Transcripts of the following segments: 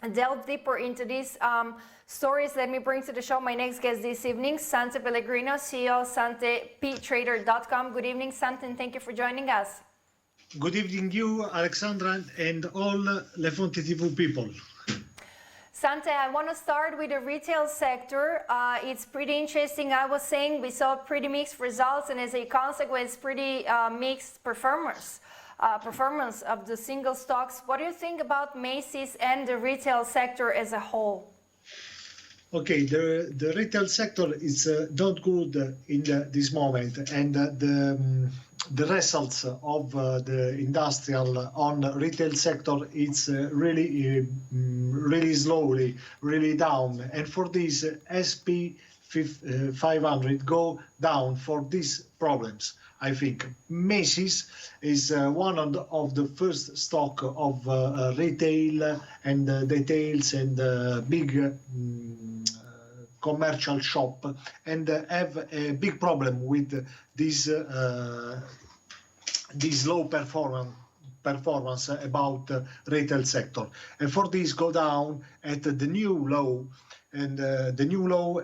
delve deeper into these stories, let me bring to the show my next guest this evening, Sante Pellegrino, CEO SantePTrader.com. Good evening, Sante, and thank you for joining us. Good evening, you, Aleksandra, and all Le Fonti TV people. Sante, I want to start with the retail sector. It's pretty interesting. I was saying we saw pretty mixed results, and as a consequence, pretty mixed performance of the single stocks. What do you think about Macy's and the retail sector as a whole? Okay, the retail sector is not good in this moment, and the results of the industrial on retail sector is really slowly, really down, and for this SP 500 go down for these problems. I think Macy's is one of the first stock of retail and details and big commercial shop, and have a big problem with this low performance about retail sector, and for this go down at the new low. And the new low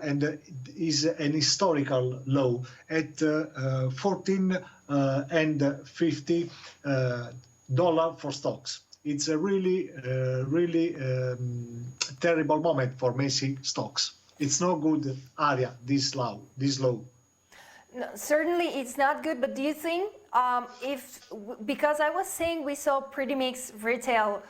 is an historical low at $14.50 for stocks. It's a really terrible moment for Macy's stocks. It's no good area this low. No, certainly it's not good, but do you think because I was saying we saw pretty mixed retail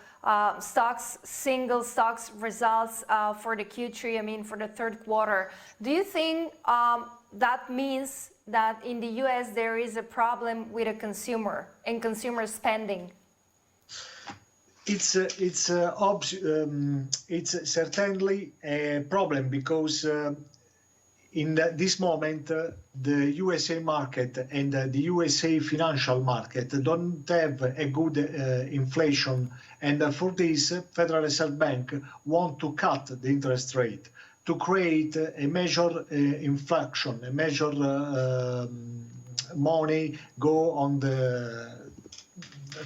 stocks, single stocks results for the Q3, I mean for the third quarter. Do you think that means that in the US there is a problem with a consumer and consumer spending? It's certainly a problem because in this moment the USA market and the USA financial market don't have a good inflation, and for this Federal Reserve Bank want to cut the interest rate to create a measure inflation, a measure money go on the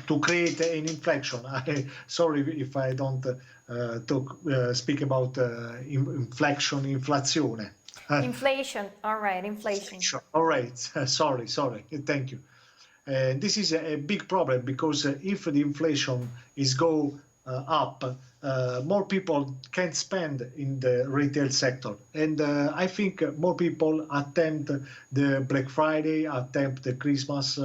to create an inflation. Sorry if I don't speak about inflation. Inflation, all right, inflation. All right, sorry, thank you. This is a big problem because if the inflation is go up, more people can spend in the retail sector, and I think more people attempt the Black Friday, attempt the Christmas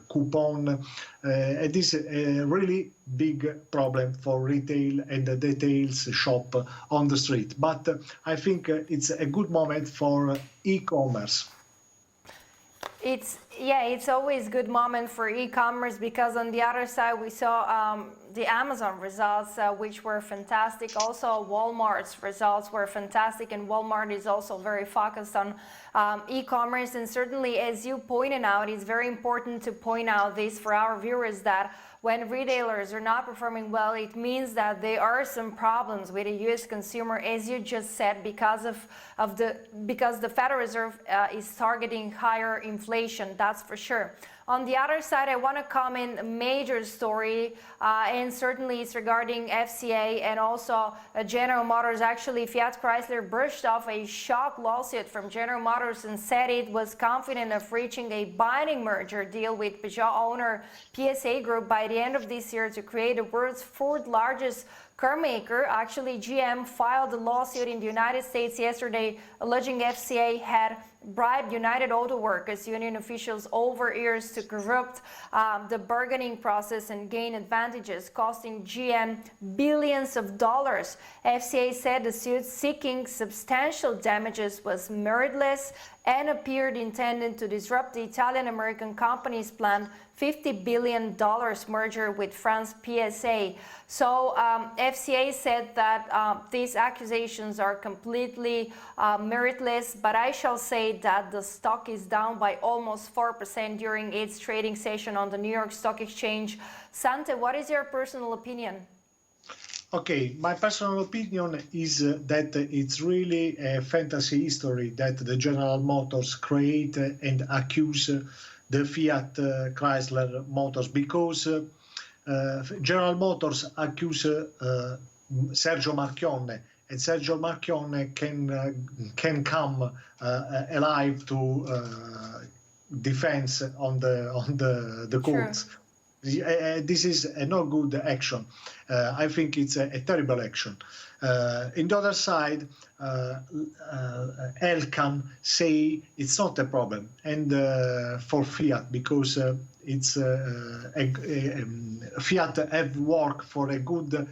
coupon. It is a really big problem for retail and the details shop on the street. But I think it's a good moment for e-commerce. It's always a good moment for e-commerce because on the other side we saw the Amazon results, which were fantastic. Also Walmart's results were fantastic, and Walmart is also very focused on e-commerce. And certainly, as you pointed out, it's very important to point out this for our viewers, that when retailers are not performing well, it means that there are some problems with the U.S. consumer, as you just said, because the Federal Reserve is targeting higher inflation. That's for sure. On the other side, I want to comment a major story, and certainly it's regarding FCA and also General Motors. Actually, Fiat Chrysler brushed off a shock lawsuit from General Motors and said it was confident of reaching a binding merger deal with Peugeot owner PSA Group by the end of this year to create the world's fourth largest car maker. Actually, GM filed a lawsuit in the United States yesterday alleging FCA had bribed United Auto Workers union officials over years to corrupt the bargaining process and gain advantages, costing GM billions of dollars. FCA said the suit seeking substantial damages was meritless and appeared intended to disrupt the Italian-American company's planned $50 billion merger with France PSA. So FCA said that these accusations are completely meritless, but I shall say that the stock is down by almost 4% during its trading session on the New York Stock Exchange. Sante, what is your personal opinion? Okay, my personal opinion is that it's really a fantasy history that the General Motors create and accuse the Fiat Chrysler Motors, because General Motors accuse Sergio Marchionne, and Sergio Marchionne can come alive to defense on the courts. This is a no good action. I think it's a terrible action. In the other side, ELKANN say it's not a problem, and for Fiat, because it's Fiat have worked for a good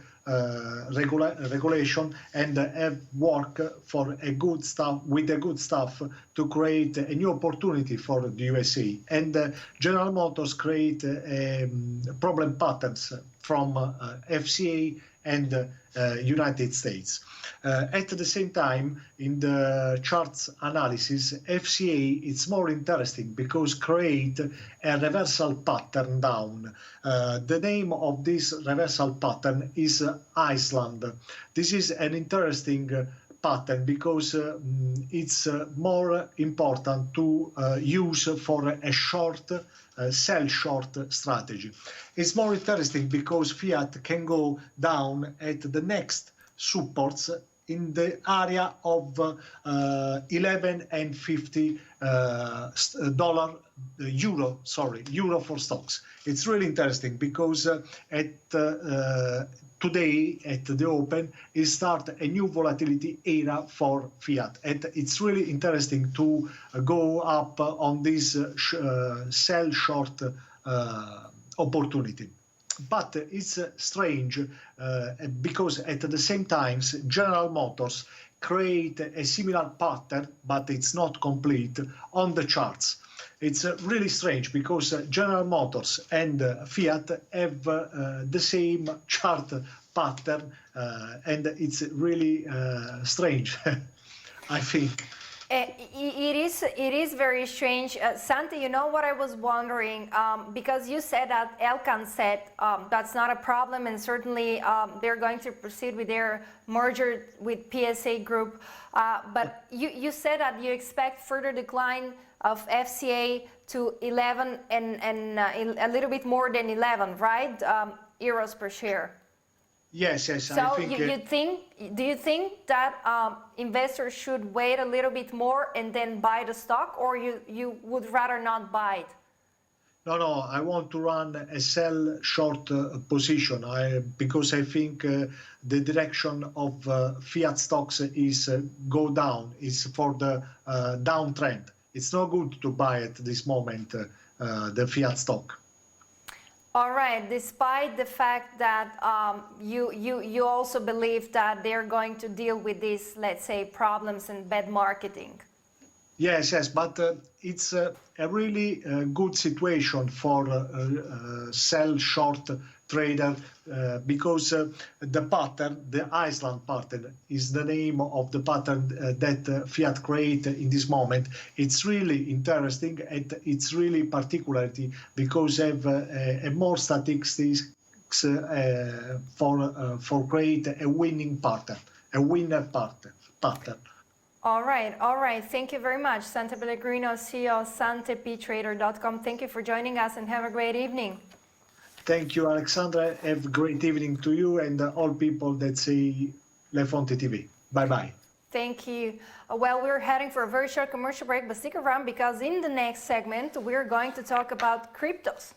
regulation and have worked for a good staff with a good staff to create a new opportunity for the USA. And General Motors create problem patterns from FCA and United States. At the same time, in the charts analysis, FCA is more interesting because create a reversal pattern down. The name of this reversal pattern is Iceland. This is an interesting pattern because it's more important to use for a short, sell short strategy. It's more interesting because Fiat can go down at the next supports in the area of 11 and 50 euro for stocks. It's really interesting because at today at the open it start a new volatility era for Fiat, and it's really interesting to go up on this sell short opportunity. But it's strange because at the same time General Motors create a similar pattern, but it's not complete on the charts. It's really strange because General Motors and Fiat have the same chart pattern, and it's really strange, I think. It is very strange. Sante, you know what I was wondering, because you said that ELKANN said that's not a problem, and certainly they're going to proceed with their merger with PSA Group. But you said that you expect further decline of FCA to 11 and a little bit more than 11, right? Euros per share. Yes. So I think, do you think that investors should wait a little bit more and then buy the stock, or you would rather not buy it? No, I want to run a sell short position because I think the direction of Fiat stocks is go down, is for the downtrend. It's not good to buy at this moment the Fiat stock. All right, despite the fact that you also believe that they're going to deal with these, let's say, problems and bad marketing. Yes, but it's a really good situation for sell short trader because the pattern, the Iceland pattern, is the name of the pattern that Fiat create in this moment. It's really interesting, and it's really particularity because have a more statistics for create a winning pattern, a winner pattern. All right. Thank you very much. Sante Pellegrino, CEO of SantePTrader.com. Thank you for joining us and have a great evening. Thank you, Aleksandra. Have a great evening to you and all people that see Fonti TV. Bye-bye. Thank you. Well, we're heading for a very short commercial break, but stick around because in the next segment, we're going to talk about cryptos.